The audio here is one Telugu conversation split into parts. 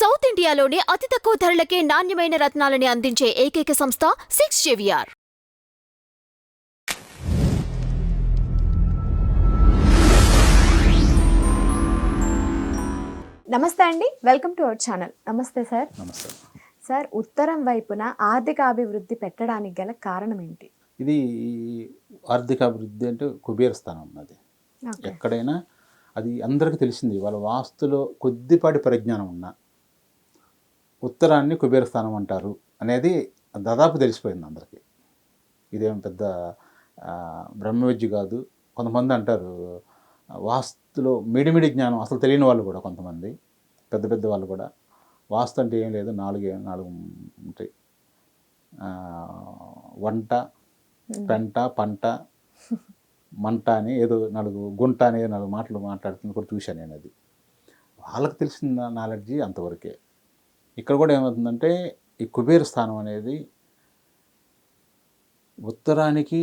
సౌత్ ఇండియాలోనే అతి తక్కువ ధరలకే నాణ్యమైన రత్నాలని అందించే ఏకైక సంస్థ 6JVR. నమస్తే అండి, వెల్కమ్ టు అవర్ ఛానల్. నమస్తే సార్. నమస్తే సార్, ఉత్తరం వైపున ఆర్థిక అభివృద్ధి పెట్టడానికి గల కారణం ఏంటి? ఇది ఆర్థిక అభివృద్ధి అంటే కుబేర స్థానం అది. ఎక్కడైనా అది అందరికీ తెలిసింది. వాళ్ళ వాస్తులో కొద్దిపాటి పరిజ్ఞానం ఉన్న ఉత్తరాన్ని కుబేర స్థానం అంటారు అనేది దాదాపు తెలిసిపోయింది అందరికీ. ఇదేం పెద్ద బ్రహ్మవిద్య కాదు. కొంతమంది అంటారు వాస్తులో మిడిమిడి జ్ఞానం అసలు తెలియని వాళ్ళు కూడా, కొంతమంది పెద్ద పెద్ద వాళ్ళు కూడా వాస్తు అంటే ఏం లేదు, నాలుగు ఉంటాయి. వంట, పెంట, పంట, మంట అని ఏదో గుంట అని నాలుగు మాటలు మాట్లాడుతుంది కూడా చూశాను నేను. అది వాళ్ళకి తెలిసిన నాలెడ్జి అంతవరకే. ఇక్కడ కూడా ఏమవుతుందంటే ఈ కుబేర స్థానం అనేది ఉత్తరానికి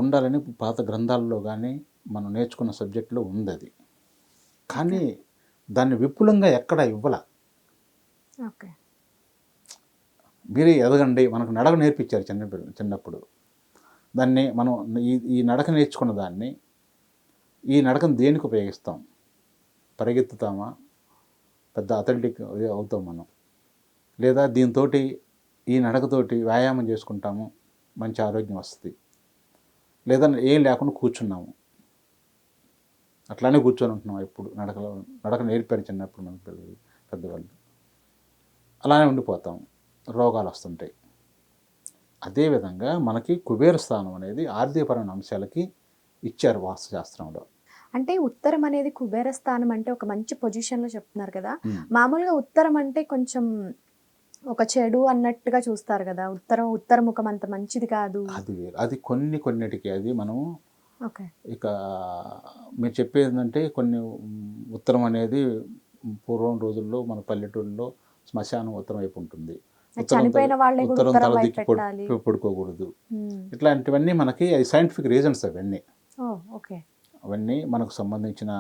ఉండాలని పాత గ్రంథాల్లో కానీ మనం నేర్చుకున్న సబ్జెక్టులో ఉంది అది. కానీ దాన్ని విపులంగా ఎక్కడ ఇవ్వాల. మీరే ఎదగండి, మనకు నడక నేర్పించారు చిన్నప్పుడు. దాన్ని మనం ఈ నడక నేర్చుకున్న దాన్ని, ఈ నడకను దేనికి ఉపయోగిస్తాం? పరిగెత్తుతామా? పెద్ద అథ్లెటిక్ అవుతాం మనం. లేదా దీంతో ఈ నడకతోటి వ్యాయామం చేసుకుంటాము, మంచి ఆరోగ్యం వస్తుంది. లేదా ఏం లేకుండా కూర్చున్నాము, అట్లానే కూర్చొని ఉంటున్నాం. ఎప్పుడు నడక నేర్పారు చిన్నప్పుడు మన పిల్లలు, పెద్దవాళ్ళు. అలానే ఉండిపోతాం, రోగాలు వస్తుంటాయి. అదేవిధంగా మనకి కుబేర స్థానం అనేది ఆర్థికపరమైన అంశాలకి ఇచ్చారు వాస్తుశాస్త్రంలో. అంటే ఉత్తరం అనేది కుబేర స్థానం అంటే ఒక మంచి పొజిషన్లో చెప్తున్నారు కదా. మామూలుగా ఉత్తరం అంటే కొంచెం ఒక చెడు అన్నట్టుగా చూస్తారు కదా. ఉత్తర ముఖం అంత మంచిది కాదు. అది వేరు. అది కొన్నిటికి అది మనం ఇక మీరు చెప్పేది ఏంటంటే కొన్ని ఉత్తరం అనేది పూర్వం రోజుల్లో మన పల్లెటూళ్ళలో శ్మశానం ఉత్తరం వైపు ఉంటుంది. ఉత్తరం తల దిక్కి పడుకోకూడదు. ఇట్లాంటివన్నీ మనకి అది సైంటిఫిక్ రీజన్స్. అవన్నీ మనకు సంబంధించిన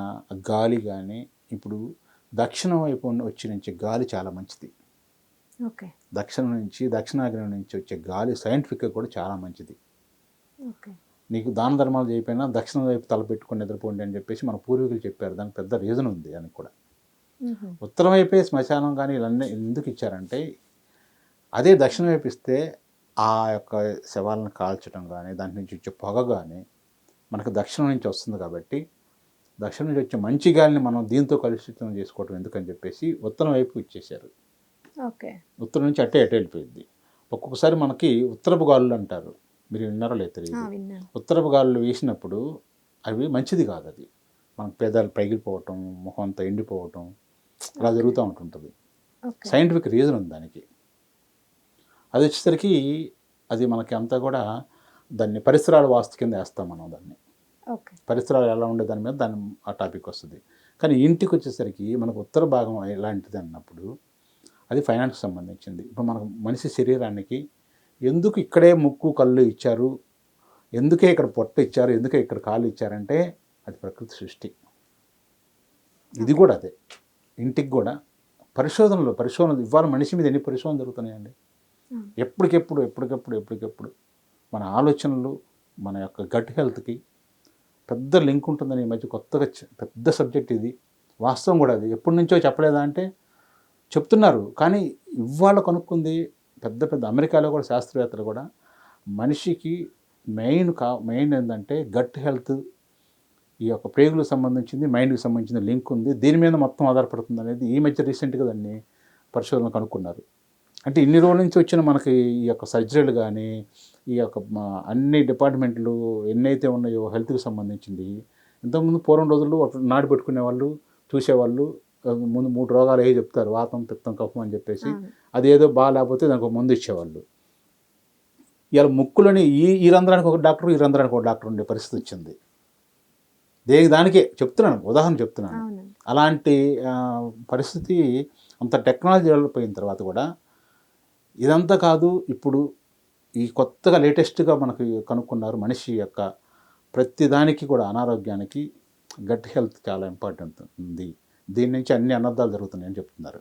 గాలి కానీ, ఇప్పుడు దక్షిణం వైపు వచ్చి నుంచి గాలి చాలా మంచిది. దక్షిణాగ్ని నుంచి వచ్చే గాలి సైంటిఫిక్గా కూడా చాలా మంచిది. నీకు దాన ధర్మాలు చేయకపోయినా దక్షిణం వైపు తలపెట్టుకొని నిద్రపోండి అని చెప్పేసి మన పూర్వీకులు చెప్పారు. దానికి పెద్ద రీజన్ ఉంది. దానికి కూడా ఉత్తరం వైపే శ్మశానం కానీ ఇవన్నీ ఎందుకు ఇచ్చారంటే, అదే దక్షిణం వైపు ఇస్తే ఆ యొక్క శవాలను కాల్చడం కానీ, దాని నుంచి వచ్చే పొగ కానీ మనకు దక్షిణం నుంచి వస్తుంది. కాబట్టి దక్షిణం నుంచి వచ్చే మంచి గాలిని మనం దీంతో కలుషితం చేసుకోవటం ఎందుకని చెప్పేసి ఉత్తరం వైపు ఇచ్చేసారు. ఉత్తరం నుంచి అట్టే వెళ్ళిపోయింది. ఒక్కొక్కసారి మనకి ఉత్తరపు గాలులు అంటారు, మీరు విన్నారో లేదు తెలియదు. ఉత్తరపు గాలులు వేసినప్పుడు అవి మంచిది కాదు. అది మనకు పేదాలు పగిలిపోవటం, ముఖం అంతా ఎండిపోవటం అలా జరుగుతూ ఉంటుంటుంది. సైంటిఫిక్ రీజన్ ఉంది దానికి. అది వచ్చేసరికి అది మనకి అంతా కూడా దాన్ని పరిసరాల వాస్తు కింద వేస్తాం మనం. దాన్ని పరిసరాలు ఎలా ఉండే దాని మీద ఆ టాపిక్ వస్తుంది. కానీ ఇంటికి వచ్చేసరికి మనకు ఉత్తర భాగం ఎలాంటిది అన్నప్పుడు అది ఫైనాన్స్కి సంబంధించింది. ఇప్పుడు మనకు మనిషి శరీరానికి ఎందుకు ఇక్కడే ముక్కు కళ్ళు ఇచ్చారు, ఎందుకే ఇక్కడ పొట్ట ఇచ్చారు, ఎందుకే ఇక్కడ కాళ్ళు ఇచ్చారంటే అది ప్రకృతి సృష్టి. ఇది కూడా అదే. ఇంటికి కూడా పరిశోధన ఇవాళ మనిషి మీద ఎన్ని పరిశోధనలు జరుగుతున్నాయండి. ఎప్పటికెప్పుడు మన ఆలోచనలు, మన యొక్క గట్ హెల్త్కి పెద్ద లింక్ ఉంటుందని ఈ మధ్య కొత్తగా పెద్ద సబ్జెక్ట్ ఇది. వాస్తవం కూడా అది ఎప్పటి నుంచో చెప్పలేదా అంటే చెప్తున్నారు. కానీ ఇవాళ కనుక్కుంది పెద్ద అమెరికాలో కూడా శాస్త్రవేత్తలు కూడా మనిషికి మెయిన్ ఏంటంటే గట్ హెల్త్, ఈ యొక్క ప్రేగులకు సంబంధించింది, మైండ్కి సంబంధించిన లింక్ ఉంది. దీని మీద మొత్తం ఆధారపడుతుంది అనేది ఈ మధ్య రీసెంట్గా దాన్ని పరిశోధన కనుక్కున్నారు. అంటే ఇన్ని రోజుల నుంచి వచ్చిన మనకి ఈ యొక్క సర్జరీలు కానీ, ఈ యొక్క అన్ని డిపార్ట్మెంట్లు ఎన్నైతే ఉన్నాయో హెల్త్కి సంబంధించింది, ఇంతకుముందు పూర్వం రోజుల్లో నాడు పెట్టుకునేవాళ్ళు, చూసేవాళ్ళు. ముందు 3 రోగాలు ఏ చెప్తారు, వాతం, పిత్తం, కఫం అని చెప్పేసి. అదేదో బాగా లేకపోతే దానికి ఒక మందు ఇచ్చేవాళ్ళు. ఇవాళ ముక్కులని ఈ రంధ్రానికి ఒక డాక్టర్, ఈ రంధ్రానికి ఒక డాక్టర్ ఉండే పరిస్థితి వచ్చింది. దానికే చెప్తున్నాను, ఉదాహరణ చెప్తున్నాను. అలాంటి పరిస్థితి, అంత టెక్నాలజీ డెవలప్ అయిన తర్వాత కూడా ఇదంతా కాదు. ఇప్పుడు ఈ కొత్తగా లేటెస్ట్గా మనకి కనుక్కున్నారు, మనిషి యొక్క ప్రతి దానికి కూడా అనారోగ్యానికి గట్ హెల్త్ చాలా ఇంపార్టెంట్ ఉంది. దీని నుంచి అన్ని అనర్థాలు జరుగుతున్నాయని చెప్తున్నారు.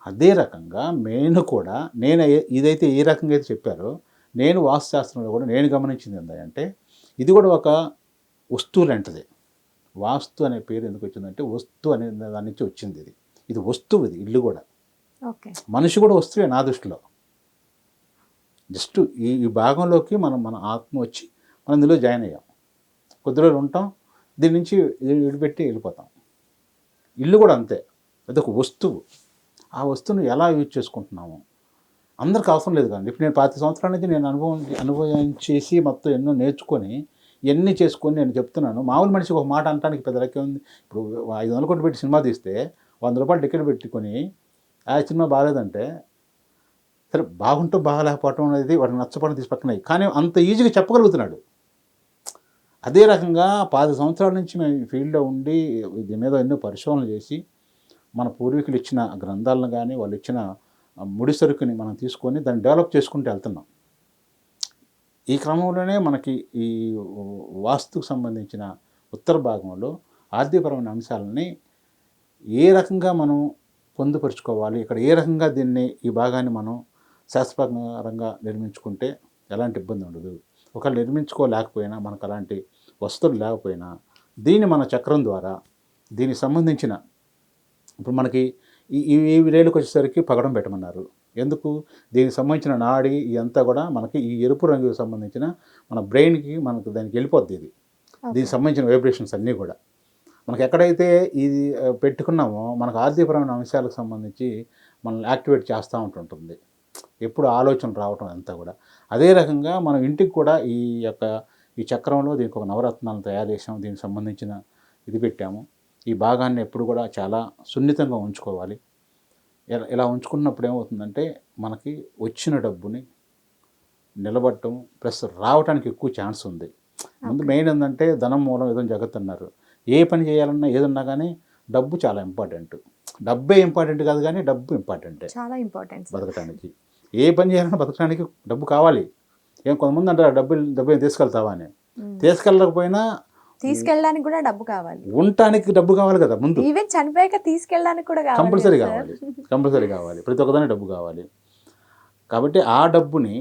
అదే రకంగా నేను కూడా ఇదైతే ఏ రకంగా అయితే చెప్పారో నేను వాస్తుశాస్త్రంలో కూడా నేను గమనించింది ఏంటంటే ఇది కూడా ఒక వస్తువు లాంటిది. వాస్తు అనే పేరు ఎందుకు వచ్చిందంటే వస్తు అనే దాని నుంచి వచ్చింది. ఇది వస్తువు, ఇది ఇల్లు కూడా. ఓకే. మనిషి కూడా వస్తువే నా దృష్టిలో. జస్ట్ ఈ భాగంలోకి మన ఆత్మ వచ్చి మనం ఇందులో జాయిన్ అయ్యాం. కొద్ది రోజులు ఉంటాం, దీని నుంచి విడిపెట్టి వెళ్ళిపోతాం. ఇల్లు కూడా అంతే, అదొక వస్తువు. ఆ వస్తువును ఎలా యూజ్ చేసుకుంటున్నాము అందరికి అవసరం లేదు కదండి. ఇప్పుడు నేను 25 సంవత్సరాల నుంచి నేను అనుభవించేసి మొత్తం ఎన్నో నేర్చుకొని ఇవన్నీ చేసుకొని నేను చెప్తున్నాను. మామూలు మనిషికి ఒక మాట అనడానికి పెద్ద లెక్క ఉంది. ఇప్పుడు 500 కోట్లు పెట్టి సినిమా తీస్తే 100 రూపాయలు టికెట్ పెట్టుకొని ఆ సినిమా బాగాలేదంటే సరే, బాగుంటూ బాగాలేకపోవటం అనేది వాడికి నచ్చపడం తీసి పక్కనవి, కానీ అంత ఈజీగా చెప్పగలుగుతున్నాడు. అదే రకంగా 10 సంవత్సరాల నుంచి మేము ఈ ఫీల్డ్లో ఉండి దీని మీద ఎన్నో పరిశోధనలు చేసి మన పూర్వీకులు ఇచ్చిన గ్రంథాలను కానీ వాళ్ళు ఇచ్చిన ముడి సరుకుని మనం తీసుకొని దాన్ని డెవలప్ చేసుకుంటూ వెళ్తున్నాం. ఈ క్రమంలోనే మనకి ఈ వాస్తుకు సంబంధించిన ఉత్తర భాగంలో ఆర్థికపరమైన అంశాలని ఏ రకంగా మనం పొందుపరుచుకోవాలి, ఇక్కడ ఏ రకంగా ఈ భాగాన్ని మనం శాస్త్రపరంగా నిర్మించుకుంటే ఎలాంటి ఇబ్బంది ఉండదు. ఒకవేళ నిర్మించుకోలేకపోయినా, మనకు అలాంటి వస్తువులు లేకపోయినా దీన్ని మన చక్రం ద్వారా దీనికి సంబంధించిన ఇప్పుడు మనకి ఈ రేలుకి వచ్చేసరికి పగడం పెట్టమన్నారు. ఎందుకు? దీనికి సంబంధించిన నాడి ఇదంతా కూడా మనకి ఈ ఎరుపు రంగుకి సంబంధించిన మన బ్రెయిన్కి మనకు దానికి వెళ్ళిపోద్ది. దీనికి సంబంధించిన వైబ్రేషన్స్ అన్నీ కూడా మనకు ఎక్కడైతే ఇది పెట్టుకున్నామో మనకు ఆర్థికపరమైన అంశాలకు సంబంధించి మనల్ని యాక్టివేట్ చేస్తూ ఉంటుంటుంది. ఎప్పుడు ఆలోచన రావటం అంతా కూడా. అదే రకంగా మనం ఇంటికి కూడా ఈ చక్రంలో దీనికి ఒక నవరత్నాలను తయారు చేసాము. దీనికి సంబంధించిన ఇది పెట్టాము. ఈ భాగాన్ని ఎప్పుడు కూడా చాలా సున్నితంగా ఉంచుకోవాలి. ఇలా ఉంచుకున్నప్పుడు ఏమవుతుందంటే మనకి వచ్చిన డబ్బుని నిలబడటం ప్లస్ రావడానికి ఎక్కువ ఛాన్స్ ఉంది. ముందు మెయిన్ ఏంటంటే ధనం మూలం ఏదో జగత్ అన్నారు. ఏ పని చేయాలన్నా ఏదన్నా కానీ డబ్బు చాలా ఇంపార్టెంట్. డబ్బే ఇంపార్టెంట్ కాదు కానీ డబ్బు ఇంపార్టెంటే, చాలా ఇంపార్టెంట్ బతకడానికి. ఏ పని చేయాలన్నా బతకడానికి డబ్బు కావాలి. కొంతమంది అంటారు డబ్బు ఏం తీసుకెళ్తావా అని. తీసుకెళ్ళకపోయినా తీసుకెళ్ళడానికి కూడా డబ్బు కావాలి, ఉండటానికి డబ్బు కావాలి కదా ముందు. ఈవెన్ చనిపోయాక తీసుకెళ్ళడానికి కూడా కంపల్సరీ కావాలి. ప్రతి ఒక్కదానికి డబ్బు కావాలి. కాబట్టి ఆ డబ్బుని,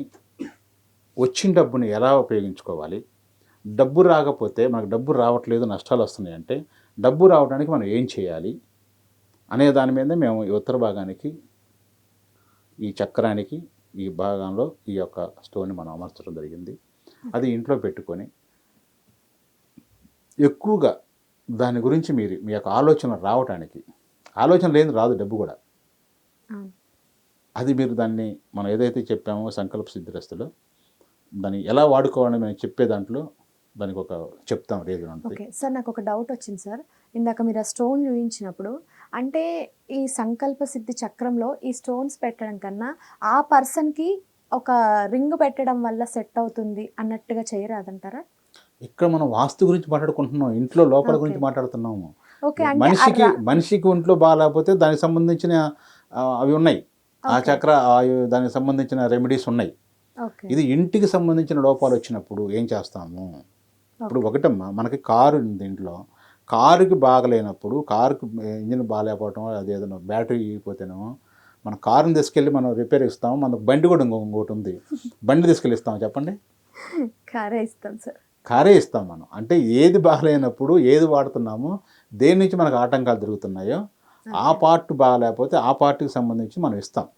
వచ్చిన డబ్బుని ఎలా ఉపయోగించుకోవాలి, డబ్బు రాకపోతే మనకు డబ్బు రావట్లేదు, నష్టాలు వస్తున్నాయి అంటే డబ్బు రావడానికి మనం ఏం చేయాలి అనే దాని మీద మేము ఈ ఉత్తర భాగానికి, ఈ చక్రానికి, ఈ భాగంలో ఈ యొక్క స్టోన్ని మనం అమర్చడం జరిగింది. అది ఇంట్లో పెట్టుకొని ఎక్కువగా దాని గురించి మీ యొక్క ఆలోచన రావటానికి, ఆలోచన లేని రాదు డబ్బు కూడా. అది మీరు దాన్ని మనం ఏదైతే చెప్పామో సంకల్ప సిద్ధిరస్తులో దాన్ని ఎలా వాడుకోవాలని మేము చెప్పే దాంట్లో దానికి ఒక చెప్తాం రీజన్ అంతే. ఓకే సార్, నాకు ఒక డౌట్ వచ్చింది సార్. ఇందాక మీరు ఆ స్టోన్ చూపించినప్పుడు అంటే ఈ సంకల్ప సిద్ధి చక్రంలో ఈ స్టోన్స్ పెట్టడం కన్నా ఆ పర్సన్కి ఒక రింగ్ పెట్టడం వల్ల సెట్ అవుతుంది అన్నట్టుగా చేయరాదంటారా? ఇక్కడ మనం వాస్తు గురించి మాట్లాడుకుంటున్నాం, ఇంట్లో లోపల గురించి మాట్లాడుతున్నాము. ఓకే, మనిషికి ఒంట్లో బాగాలేకపోతే దానికి సంబంధించిన అవి ఉన్నాయి, ఆ చక్ర దానికి సంబంధించిన రెమెడీస్ ఉన్నాయి. ఇది ఇంటికి సంబంధించిన లోపాలు వచ్చినప్పుడు ఏం చేస్తాము? ఇప్పుడు ఒకటమ్మా, మనకి కారు ఉంది ఇంట్లో, కారుకి బాగలేనప్పుడు, కారుకి ఇంజిన్ బాగాలేకపోవటం, అది ఏదైనా బ్యాటరీ అయిపోతేనో మన కారుని తీసుకెళ్ళి మనం రిపేర్ ఇస్తాము. మనకు బండి కూడా ఇంకోటి ఉంది, బండి తీసుకెళ్ళి ఇస్తాము చెప్పండి? కారే ఇస్తాం సార్, కారే ఇస్తాం మనం. అంటే ఏది బాగలేనప్పుడు ఏది వాడుతున్నామో, దేని నుంచి మనకు ఆటంకాలు జరుగుతున్నాయో ఆ పార్ట్ బాగలేకపోతే ఆ పార్ట్కి సంబంధించి మనం ఇస్తాం.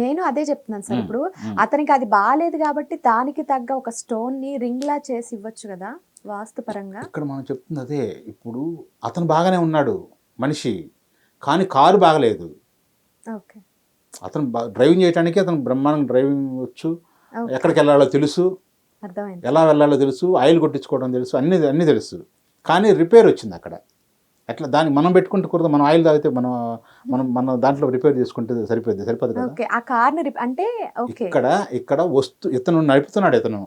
నేను అదే చెప్తున్నాను సార్. ఇప్పుడు అతనికి అది బాగాలేదు కాబట్టి దానికి తగ్గ ఒక స్టోన్ ని రింగ్ లా చేసి ఇవ్వచ్చు కదా వాస్తుపరంగా. ఇక్కడ మనం చెప్తుంది అదే. ఇప్పుడు అతను బాగానే ఉన్నాడు మనిషి, కానీ కారు బాగలేదు. ఓకే, అతను డ్రైవింగ్ చేయడానికి అతను బ్రహ్మాండంగా డ్రైవింగ్ వచ్చు, ఎక్కడికి వెళ్ళాలో తెలుసు, అర్థమైంది, ఎలా వెళ్ళాలో తెలుసు, ఆయిల్ కొట్టించుకోవడం తెలుసు, అన్నీ తెలుసు, కానీ రిపేర్ వచ్చింది అక్కడ. అట్లా దాన్ని మనం పెట్టుకుంటే కూడా మనం ఆయిల్ తాగితే మనం దాంట్లో రిపేర్ చేసుకుంటే సరిపోదు కదా. ఆ కార్ని అంటే ఇక్కడ ఇతను నడుపుతున్నాడు, ఇతను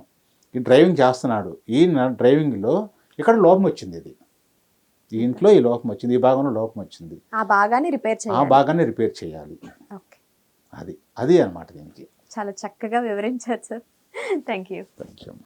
ఈ డ్రైవింగ్ చేస్తున్నాడు. ఈ డ్రైవింగ్లో ఇక్కడ లోపం వచ్చింది, ఈ ఇంట్లో ఈ లోపం వచ్చింది, ఈ భాగంలో లోపం వచ్చింది, ఆ భాగాన్ని రిపేర్ చేయాలి. అది అన్నమాట దీనికి. చాలా చక్కగా వివరించారు సార్. Thank you.